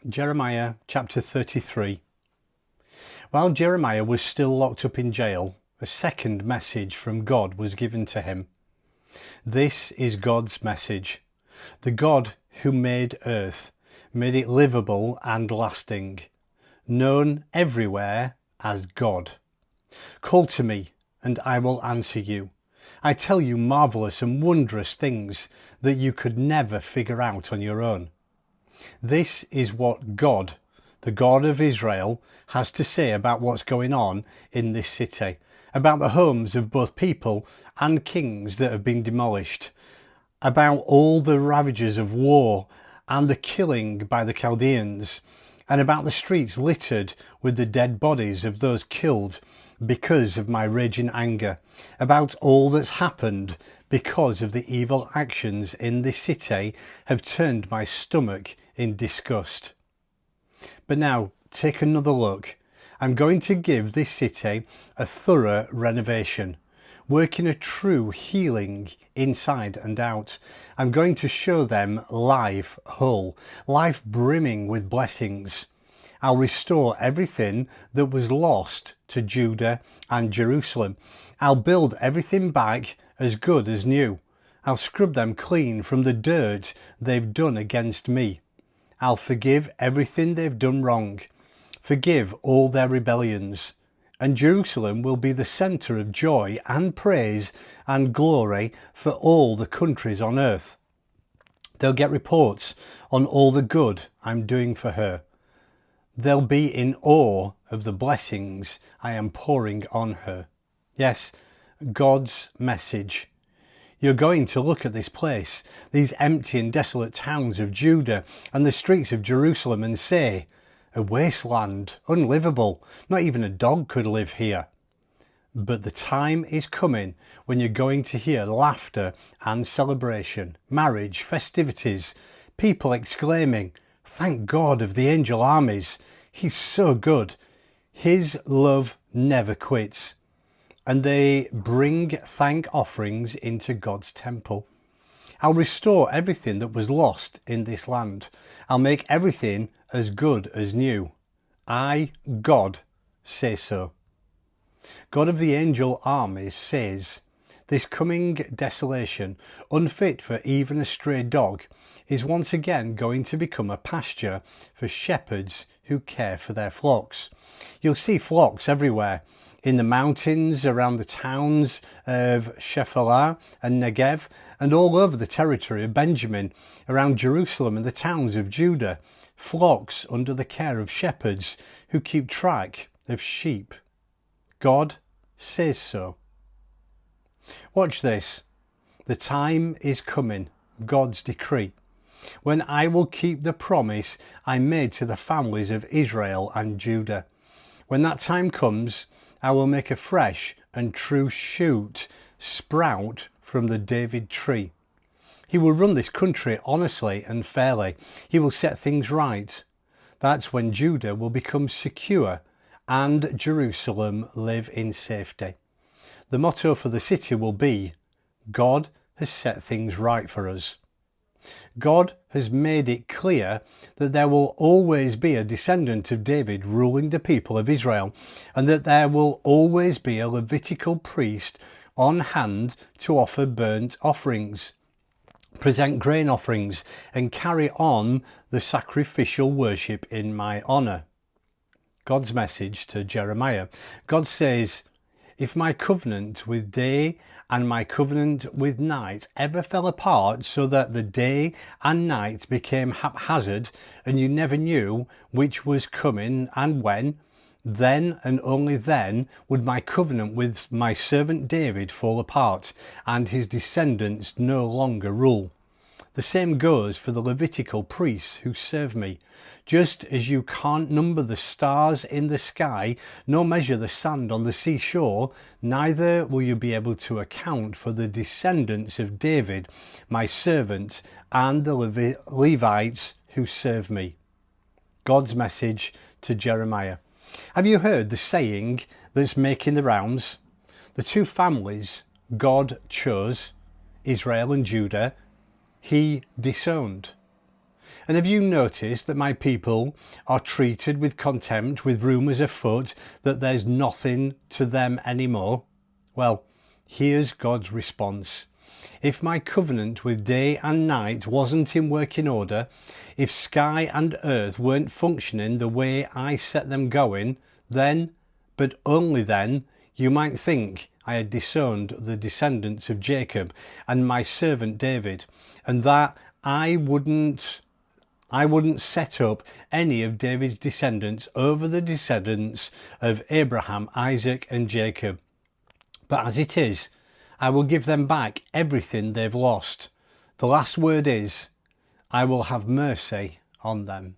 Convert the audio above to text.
Jeremiah chapter 33. While Jeremiah was still locked up in jail, a second message from God was given to him. This is God's message. The God who made earth, made it livable and lasting, known everywhere as God. Call to me, and I will answer you. I tell you marvelous and wondrous things that you could never figure out on your own. This is what God, the God of Israel, has to say about what's going on in this city, about the homes of both people and kings that have been demolished, about all the ravages of war and the killing by the Chaldeans, and about the streets littered with the dead bodies of those killed because of my raging anger, about all that's happened because of the evil actions in this city have turned my stomach in disgust. But now take another look. I'm going to give this city a thorough renovation, working a true healing inside and out. I'm going to show them life whole, life brimming with blessings. I'll restore everything that was lost to Judah and Jerusalem. I'll build everything back as good as new. I'll scrub them clean from the dirt they've done against me. I'll forgive everything they've done wrong, forgive all their rebellions, and Jerusalem will be the centre of joy and praise and glory for all the countries on earth. They'll get reports on all the good I'm doing for her. They'll be in awe of the blessings I am pouring on her. Yes, God's message. You're going to look at this place, these empty and desolate towns of Judah and the streets of Jerusalem, and say, a wasteland, unlivable, not even a dog could live here. But the time is coming when you're going to hear laughter and celebration, marriage, festivities, people exclaiming, thank God of the angel armies, he's so good, his love never quits. And they bring thank offerings into God's temple. I'll restore everything that was lost in this land. I'll make everything as good as new. I, God, say so. God of the angel armies says, this coming desolation, unfit for even a stray dog, is once again going to become a pasture for shepherds who care for their flocks. You'll see flocks everywhere, in the mountains, around the towns of Shephelah and Negev, and all over the territory of Benjamin, around Jerusalem and the towns of Judah, flocks under the care of shepherds who keep track of sheep. God says so. Watch this. The time is coming, God's decree, when I will keep the promise I made to the families of Israel and Judah. When that time comes, I will make a fresh and true shoot sprout from the David tree. He will run this country honestly and fairly. He will set things right. That's when Judah will become secure and Jerusalem live in safety. The motto for the city will be, God has set things right for us. God has made it clear that there will always be a descendant of David ruling the people of Israel, and that there will always be a Levitical priest on hand to offer burnt offerings, present grain offerings, and carry on the sacrificial worship in my honour. God's message to Jeremiah. God says, if my covenant with day and my covenant with night ever fell apart so that the day and night became haphazard and you never knew which was coming and when, then and only then would my covenant with my servant David fall apart and his descendants no longer rule. The same goes for the Levitical priests who serve me. Just as you can't number the stars in the sky, nor measure the sand on the seashore, neither will you be able to account for the descendants of David, my servant, and the Levites who serve me. God's message to Jeremiah. Have you heard the saying that's making the rounds? The two families God chose, Israel and Judah, he disowned. And have you noticed that my people are treated with contempt, with rumours afoot that there's nothing to them anymore? Well, here's God's response. If my covenant with day and night wasn't in working order, if sky and earth weren't functioning the way I set them going, then, but only then, you might think I had disowned the descendants of Jacob and my servant David, and that I wouldn't set up any of David's descendants over the descendants of Abraham, Isaac and Jacob. But as it is, I will give them back everything they've lost. The last word is, I will have mercy on them.